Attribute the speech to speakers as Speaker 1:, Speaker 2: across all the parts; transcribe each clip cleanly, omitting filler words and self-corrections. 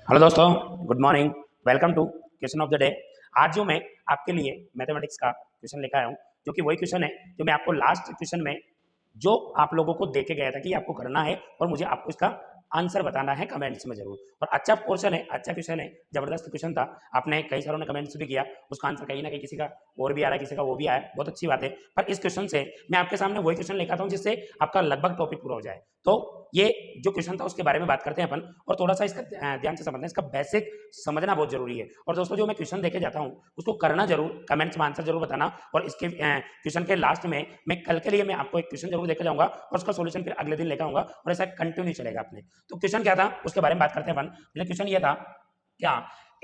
Speaker 1: Hello दोस्तों, good morning. Welcome to question of the day. आज जो मैं आपके लिए मैथमेटिक्स का क्वेश्चन लेकर आया हूँ, जो कि वही क्वेश्चन है जो मैं आपको लास्ट क्वेश्चन में जो आप लोगों को देके गया था कि आपको करना है और मुझे आपको इसका आंसर बताना है कमेंट्स में जरूर। और अच्छा पोर्शन है, अच्छा क्वेश्चन है, जबरदस्त क्वेश्चन था। आपने कई सारों ने कमेंट्स भी किया, उसका आंसर कहीं ना कहीं किसी का और भी आ रहा है, किसी का वो भी आया है, बहुत अच्छी बात है। पर इस क्वेश्चन से मैं आपके सामने वही क्वेश्चन लेकर आता हूँ जिससे आपका लगभग टॉपिक पूरा हो जाए। तो ये जो क्वेश्चन था उसके बारे में बात करते हैं अपन, और थोड़ा सा इसका ध्यान से समझना है, इसका बेसिक समझना बहुत जरूरी है। और दोस्तों, जो मैं क्वेश्चन देके जाता हूँ उसको करना जरूर, कमेंट्स में आंसर जरूर बताना। और इसके क्वेश्चन के लास्ट में मैं कल के लिए मैं आपको एक क्वेश्चन जरूर देकर जाऊंगा और उसका सॉल्यूशन फिर अगले दिन लेकर आऊंगा, और ऐसा कंटिन्यू चलेगा अपने। तो क्वेश्चन क्या था उसके बारे में बात करते हैं अपन। क्वेश्चन ये था, क्या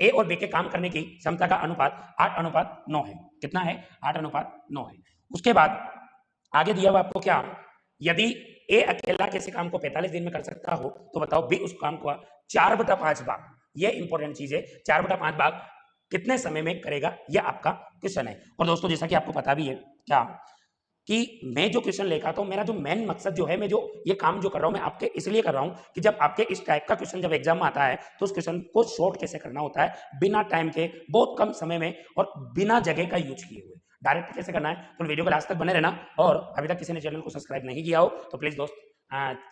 Speaker 1: ए और बी के काम करने की क्षमता का अनुपात 8:9 है। कितना है? 8:9 है। उसके बाद आगे दिया हुआ आपको, क्या यदि ए अकेला किसी काम को 45 दिन में कर सकता हो तो बताओ बी उस काम को 4/5 भाग, ये इंपॉर्टेंट चीज है, 4/5 भाग कितने समय में करेगा, यह आपका क्वेश्चन है। और दोस्तों, जैसा कि आपको पता भी है क्या कि मैं जो क्वेश्चन लेकर आता हूं, मेरा जो मेन मकसद जो है, मैं जो ये काम जो कर रहा हूं मैं आपके इसलिए कर रहा हूं कि जब आपके इस टाइप का क्वेश्चन जब एग्जाम में आता है तो उस क्वेश्चन को शॉर्ट कैसे करना होता है, बिना टाइम के, बहुत कम समय में और बिना जगह का यूज किए हुए डायरेक्ट कैसे करना है। तो वीडियो को लास्ट तक बने रहना। और अभी तक किसी ने चैनल को सब्सक्राइब नहीं किया हो तो प्लीज दोस्त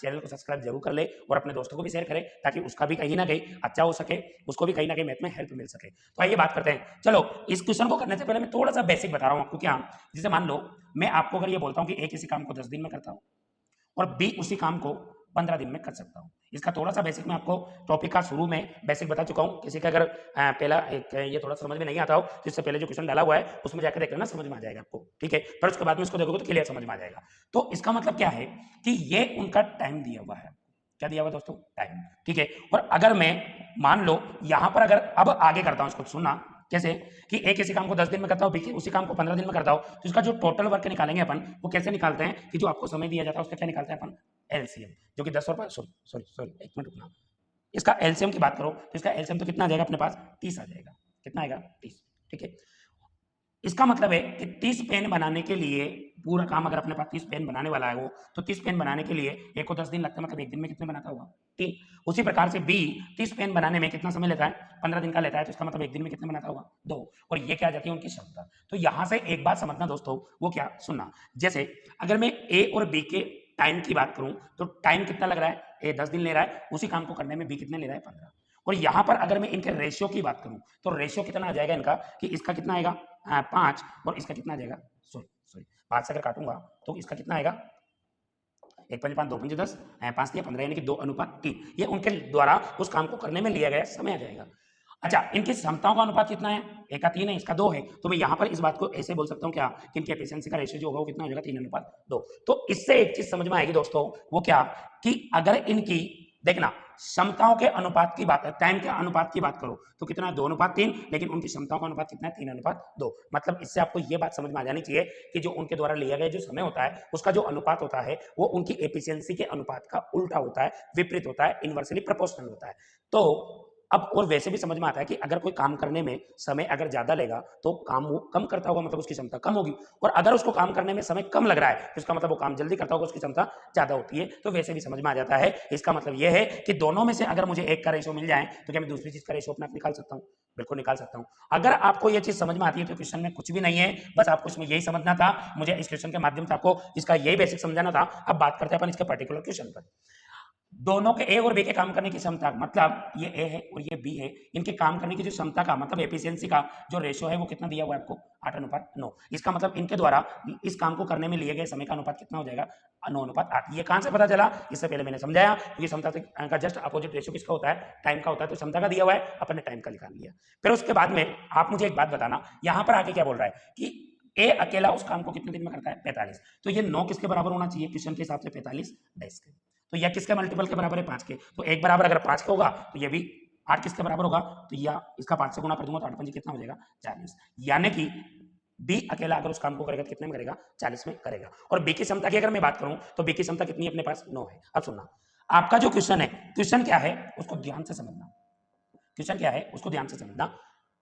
Speaker 1: चैनल को सब्सक्राइब जरूर कर ले और अपने दोस्तों को भी शेयर करें, ताकि उसका भी कहीं ना कहीं अच्छा हो सके, उसको भी कहीं ना कहीं मैथ में हेल्प मिल सके। तो आइए बात करते हैं। चलो, इस क्वेश्चन को करने से पहले मैं थोड़ा सा बेसिक बता रहा हूं आपको। क्या, जैसे मान लो मैं आपको अगर ये बोलता हूं कि ए किसी काम को 10 दिन में करता हूं और बी उसी काम को 15 दिन में कर सकता हूं। इसका थोड़ा सा बेसिक मैं आपको टॉपिक का शुरू में बेसिक बता चुका हूं। किसी का अगर पहला ये थोड़ा समझ में नहीं आता हो तो इससे पहले जो क्वेश्चन डाला हुआ है उसमें जाकर देख लेना, समझ में आ जाएगा आपको, ठीक है। पर उसके बाद में इसको देखोगे तो क्लियर समझ में आ जाएगा। तो इसका मतलब क्या है कि ये उनका टाइम दिया हुआ है। क्या दिया हुआ दोस्तों? टाइम, ठीक है। और अगर मैं मान लो यहां पर अगर अब आगे करता हूं, इसको सुनना कैसे, कि एक किसी काम को 10 दिन में करता हूं, बी उसी काम को 15 दिन में करता हूं, तो इसका जो टोटल वर्क निकालेंगे अपन, वो कैसे निकालते हैं कि जो आपको समय दिया जाता है उसका क्या निकालते हैं अपन? एलसीएम, जो कि 10 और 5, सॉरी सॉरी सॉरी, एक मिनट रुकना। इसका एलसीएम की बात करो तो इसका एलसीएम तो कितना आ जाएगा अपने पास? 30 आ जाएगा। कितना आएगा? 30, ठीक है। इसका मतलब है कि 30 पेन बनाने के लिए, पूरा काम अगर अपने पास 30 पेन बनाने वाला है वो, तो 30 पेन बनाने के लिए एक को 10 दिन लगता है, मतलब एक दिन में कितने बनाता होगा? 3। उसी प्रकार से बी 30 पेन बनाने में कितना समय लेता है? 15 दिन का लेता है, तो इसका मतलब एक दिन में कितने बनाता होगा? 2। और ये क्या आ जाती है? उनकी क्षमता। तो यहां से एक बात समझना दोस्तों, वो क्या, सुनना। जैसे अगर मैं ए और बी के टाइम की बात करूं तो टाइम कितना लग रहा है? ए 10 दिन ले रहा है, उसी काम को करने में बी कितने ले रहा है? 15। और यहां पर अगर मैं इनके रेशियो की बात करूं तो रेशियो कितना आ जाएगा इनका, कि इसका कितना आएगा? 5, और इसका कितना आ जाएगा? सॉरी सॉरी, 5 से अगर काटूंगा तो इसका कितना आएगा? 1×5 2×10, 5×3 = 15, यानी कि 2:3। ये उनके द्वारा उस काम को करने में लिया गया समय आ जाएगा। अच्छा, इनकी क्षमताओं का अनुपात कितना है? एक का 3 है, इसका 2 है। तो मैं यहाँ पर इस बात को ऐसे बोल सकता हूँ क्या, कि इनकी एफिशिएंसी का रेशियो जो होगा वो कितना हो जाएगा? 3:2। तो इससे एक चीज समझ में आएगी दोस्तों, वो क्या, कि अगर इनकी, देखना, क्षमताओं के अनुपात की बात, टाइम के अनुपात की बात करो तो कितना है? 2:3। लेकिन उनकी क्षमताओं का अनुपात कितना है? 3:2। मतलब इससे आपको ये बात समझ में आ जानी चाहिए कि जो उनके द्वारा लिया गया जो समय होता है उसका जो अनुपात होता है वो उनकी एफिशिएंसी के अनुपात का उल्टा होता है, विपरीत होता है, इनवर्सली प्रोपोर्शनल होता है। तो अब और वैसे भी समझ में आता है कि अगर कोई काम करने में समय अगर ज्यादा लेगा तो काम वो कम करता होगा, मतलब उसकी क्षमता कम होगी। और अगर उसको काम करने में समय कम लग रहा है तो इसका मतलब वो काम जल्दी करता होगा, उसकी क्षमता ज्यादा होती है। तो वैसे भी समझ में आ जाता है। इसका मतलब ये है कि दोनों में से अगर मुझे एक का रेशियो मिल जाए तो क्या मैं दूसरी चीज का रेशियो अपने आप निकाल सकता हूँ? बिल्कुल निकाल सकता हूँ। अगर आपको ये चीज समझ में आती है तो क्वेश्चन में कुछ भी नहीं है, बस आपको इसमें यही समझना था। मुझे इस क्वेश्चन के माध्यम से आपको इसका यही बेसिक समझाना था। अब बात करते हैं अपन इसके पर्टिकुलर क्वेश्चन पर। दोनों के ए और बी के काम करने की क्षमता, मतलब ये ए है और ये बी है, इनके काम करने की जो क्षमता का, मतलब एफिशिएंसी का जो रेशियो है वो कितना दिया हुआ है आपको? 8:9। इसका मतलब इनके द्वारा इस काम को करने में लिए गए समय का अनुपात कितना हो जाएगा? 9:8। ये कहां से पता चला? इससे पहले मैंने समझाया, क्योंकि क्षमता का जस्ट अपोजिट रेशियो किसका होता है? टाइम का होता है। तो क्षमता का दिया हुआ है, अपन ने टाइम का निकाल लिया। फिर उसके बाद में आप मुझे एक बात बताना, यहां पर आके क्या बोल रहा है कि ए अकेला उस काम को कितने दिन में करता है? 45। तो ये 9 किसके बराबर होना चाहिए क्वेश्चन के हिसाब से? 45 22 के। तो यह किसके मल्टीपल के बराबर है? 5 के। तो एक बराबर अगर 5 के होगा तो ये भी 8 किसके बराबर होगा? तो या इसका 5 से गुणा कर दूंगा तो 8×5 कितना हो जाएगा? 40। यानी कि बी अकेला अगर उस काम को करेगा तो कितने में करेगा? 40 में करेगा। और बी की क्षमता की अगर मैं बात करूं तो बी की क्षमता कितनी है अपने पास? 9 है। अब सुनना, आपका जो क्वेश्चन है, क्वेश्चन क्या है उसको ध्यान से समझना। क्वेश्चन क्या है उसको ध्यान से समझना।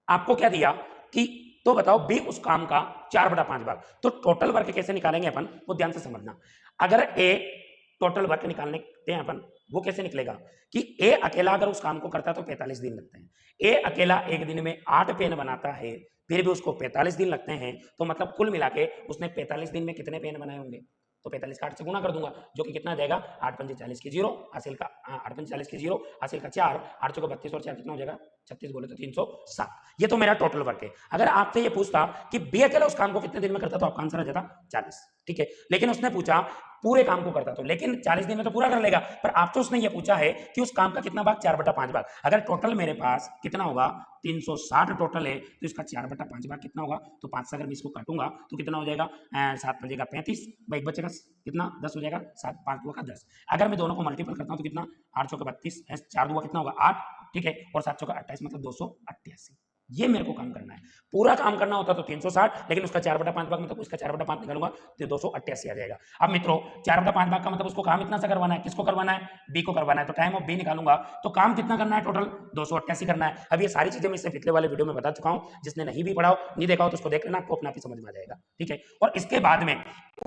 Speaker 1: आपको क्या दिया कि, तो बताओ बी उस काम का 4/5 भाग, तो टोटल वर्क कैसे निकालेंगे अपन, वो ध्यान से समझना। अगर ए टोटल वर्क निकालने हैं अपन, वो कैसे निकलेगा कि ए अकेला अगर उस काम को करता तो 45 दिन लगते हैं, ए अकेला एक दिन में 8 पेन बनाता है फिर भी उसको 45 दिन लगते हैं, तो मतलब कुल मिला के उसने 45 दिन में कितने पेन बनाए होंगे, तो 45 का 8 से गुना कर दूंगा जो कि कितना जाएगा 8 पंजे 40 की 0, हासिल का 8 पंजे 40 की 0, हासिल का 4, 8 चौका 32 और 4 कितना हो जाएगा 36 बोले तो 307। ये तो मेरा टोटल वर्क है। अगर आपसे ये पूछता कि बी अकेला उस काम को कितने दिन में करता तो आपका आंसर आ जाता 40, ठीक है। लेकिन उसने पूछा पूरे काम को करता तो, लेकिन 40 दिन में तो पूरा कर लेगा, पर आपसे उसने ये पूछा है कि उस काम का कितना भाग, 4/5 भाग। अगर टोटल मेरे पास कितना होगा 360 टोटल है तो इसका 4/5 भाग कितना होगा, तो 5 से अगर मैं इसको काटूंगा तो कितना हो जाएगा 7 बजेगा 35, एक बचेगा कितना 10 हो जाएगा, 7 5 2 का 10। अगर मैं दोनों को मल्टीपल करता हूँ तो कितना 8 चौका 32, 4 2 कितना होगा 8, ठीक है, और 7 चौका 28 मतलब 288। ये मेरे को काम करना है। पूरा काम करना होता तो 360, लेकिन उसका 4/5 भाग मतलब उसका 4/5 निकालूंगा तो 288 आ जाएगा। अब मित्रों 4/5 भाग का मतलब उसको काम इतना सा करवाना है, किसको करवाना है, बी को करवाना है, तो टाइम ऑफ बी निकालूंगा तो काम कितना करना है, टोटल 288 करना है। अब ये सारी चीजें मैं इससे पिछले वाले वीडियो में बता चुका हूं, जिसने नहीं भी पढ़ा हो नहीं देखा हो तो उसको देख लेना, आपको अपना भी समझ में आ जाएगा, ठीक है। और इसके बाद में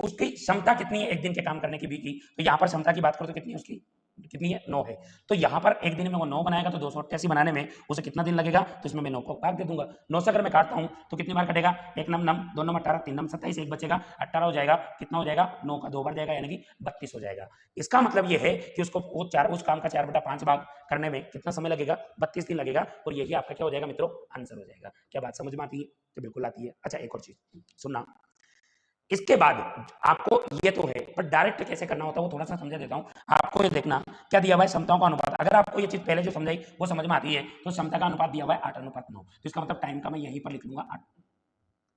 Speaker 1: उसकी क्षमता कितनी है एक दिन के काम करने की बी की, तो यहाँ पर क्षमता की बात करो तो कितनी है उसकी, कितनी है 9 है, तो यहाँ पर एक दिन में वो 9 बनाएगा तो 288 बनाने में उसे कितना दिन लगेगा, तो इसमें मैं 9 को भाग दे दूंगा। 9 से अगर मैं काटता हूँ तो कितनी बार कटेगा, 1 नम नम 2 नम 18 3 नम 27, एक बचेगा 18 हो जाएगा, कितना हो जाएगा 9 का 2 बार जाएगा यानी कि 32 हो जाएगा। इसका मतलब ये है कि उसको वो उस काम का 4/5 भाग करने में कितना समय लगेगा, 32 दिन लगेगा, और यही आपका क्या हो जाएगा मित्रों, आंसर हो जाएगा। क्या बात समझ में आती है, तो बिल्कुल आती है। अच्छा एक और चीज सुनना, इसके बाद आपको ये तो है पर डायरेक्ट कैसे करना होता है वो थोड़ा सा समझा देता हूं आपको। ये देखना क्या दिया हुआ है, क्षमताओं का अनुपात। अगर आपको ये चीज पहले जो समझाई वो समझ में आती है तो क्षमता का अनुपात दिया हुआ है 8:9, तो इसका मतलब टाइम का मैं यहीं पर लिख लूंगा 8,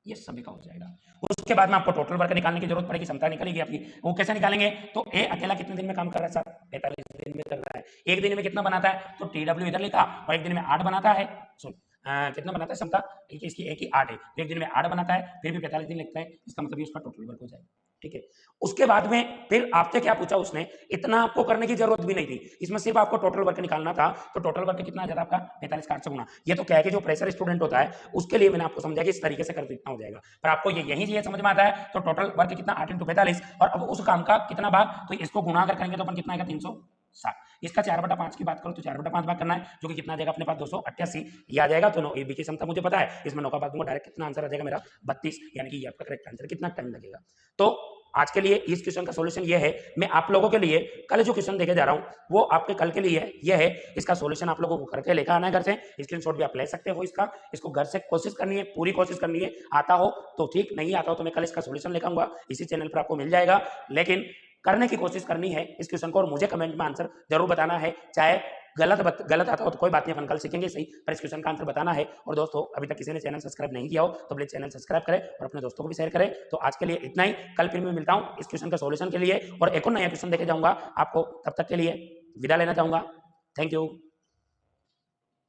Speaker 1: ये सभी का हो जाएगा। उसके बाद में आपको टोटल वर्क निकालने की जरूरत पड़ेगी, क्षमता निकलेगी आपकी, वो कैसे निकालेंगे, तो ए अकेला कितने दिन में काम कर रहा है सर, 45 दिन में कर रहा है। एक दिन में कितना बनाता है, तो TW इधर लिखा, और एक दिन में 8 बनाता है, सुन कितना बनाता है क्षमता, इसकी एक ही 8 है, तो एक दिन में 8 बनाता है फिर भी 45 दिन लगता है, इसका मतलब ये उसका टोटल वर्क हो जाएगा, ठीक है। उसके बाद में फिर आपसे क्या पूछा उसने, इतना आपको करने की जरूरत भी नहीं थी, इसमें सिर्फ आपको टोटल वर्क निकालना था, तो टोटल वर्क कितना आ जाता आपका 45 का 8 से गुना। ये तो क्या है कि जो प्रेशर स्टूडेंट होता है उसके लिए मैंने आपको समझा कि इस तरीके से कर इतना हो जाएगा, पर आपको ये यही चीज समझ में आता है तो टोटल वर्क कितना 8 × 45, और अब उस काम का कितना भाग, तो इसको गुणा कर करेंगे तो अपन कितना आएगा 360। इसका 4/5 की बात करो तो 4/5 भाग करना है, जो कि कितना आ जाएगा अपने पास 288, ये आ जाएगा। तो 9 ए बी की क्षमता मुझे पता है, इसमें 9 का भाग दूंगा डायरेक्ट, कितना आंसर आ जाएगा मेरा 32, यानी कि ये आपका करेक्ट आंसर। कितना टाइम लगेगा, तो आज के लिए इस क्वेश्चन का सॉल्यूशन ये है। मैं आप लोगों के लिए कल जो क्वेश्चन देके जा रहा हूं वो आपके कल के लिए ये है, इसका सॉल्यूशन आप लोगों को करके लेकर आना है घर से, स्क्रीनशॉट भी आप ले सकते हो इसका, इसको घर से कोशिश करनी है, पूरी कोशिश करनी है, आता हो तो ठीक, नहीं आता हो तो मैं कल इसका सॉल्यूशन लेकर आऊंगा, इसी चैनल पर आपको मिल जाएगा, लेकिन करने की कोशिश करनी है इस क्वेश्चन को, और मुझे कमेंट में आंसर जरूर बताना है, चाहे गलत आता हो तो कोई बात नहीं, अपन कल सीखेंगे सही, पर इस क्वेश्चन का आंसर बताना है। और दोस्तों अभी तक किसी ने चैनल सब्सक्राइब नहीं किया हो तो प्लीज चैनल सब्सक्राइब करें और अपने दोस्तों को भी शेयर करें। तो आज के लिए इतना ही, कल फिर मैं मिलता हूं इस क्वेश्चन का सॉल्यूशन के लिए और एक और नया क्वेश्चन देके जाऊंगा आपको, तब तक के लिए विदा लेना चाहूंगा। Thank you.